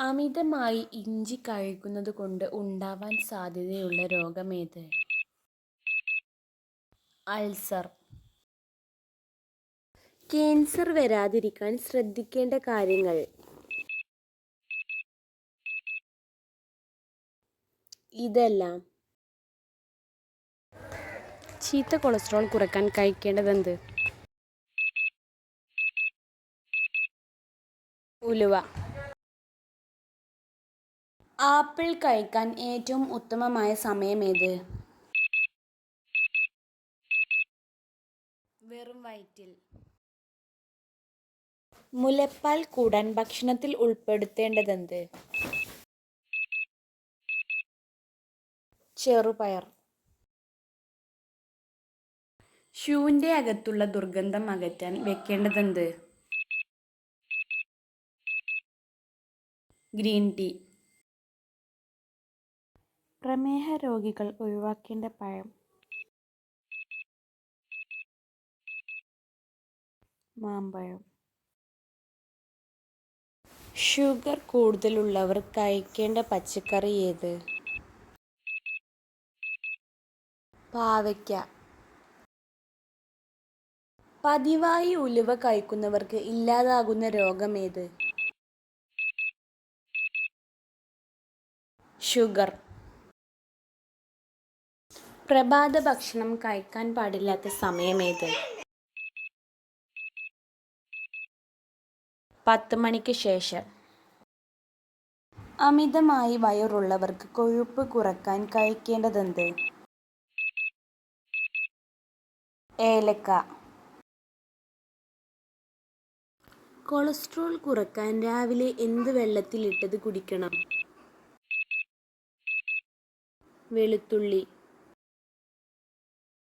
അമിതമായി ഇഞ്ചി കഴിക്കുന്നത് കൊണ്ട് ഉണ്ടാവാൻ സാധ്യതയുള്ള രോഗമേത്? അൾസർ. ക്യാൻസർ വരാതിരിക്കാൻ ശ്രദ്ധിക്കേണ്ട കാര്യങ്ങൾ. ഇതെല്ലാം. ചീത്ത കൊളസ്ട്രോൾ കുറയ്ക്കാൻ കഴിക്കേണ്ടതെന്ത്? ഉലുവ. ആപ്പിൾ കഴിക്കാൻ ഏറ്റവും ഉത്തമമായ സമയമേത്? വെറും വയറ്റിൽ. മുലപ്പാൽ കൂടാൻ ഭക്ഷണത്തിൽ ഉൾപ്പെടുത്തേണ്ടതെന്ത്? ചെറുപയർ. ഷൂവിൻ്റെ അകത്തുള്ള ദുർഗന്ധം അകറ്റാൻ വെക്കേണ്ടതെന്ത്? Green tea. പ്രമേഹ രോഗികൾ ഒഴിവാക്കേണ്ട പഴം. മാമ്പഴം. ഷുഗർ കൂടുതലുള്ളവർ കഴിക്കേണ്ട പച്ചക്കറി ഏത്? പാവയ്ക്ക. പതിവായി ഉലുവ കഴിക്കുന്നവർക്ക് ഇല്ലാതാകുന്ന രോഗമേത്? ഷുഗർ. പ്രഭാത ഭക്ഷണം കഴിക്കാൻ പാടില്ലാത്ത സമയമേത്? 10 മണിക്ക് ശേഷം. അമിതമായി വയറുള്ളവർക്ക് കൊഴുപ്പ് കുറയ്ക്കാൻ കഴിക്കേണ്ടതെന്ത്? ഏലക്ക. കൊളസ്ട്രോൾ കുറയ്ക്കാൻ രാവിലെ എന്ത് വെള്ളത്തിലിട്ടത് കുടിക്കണം? വെളുത്തുള്ളി.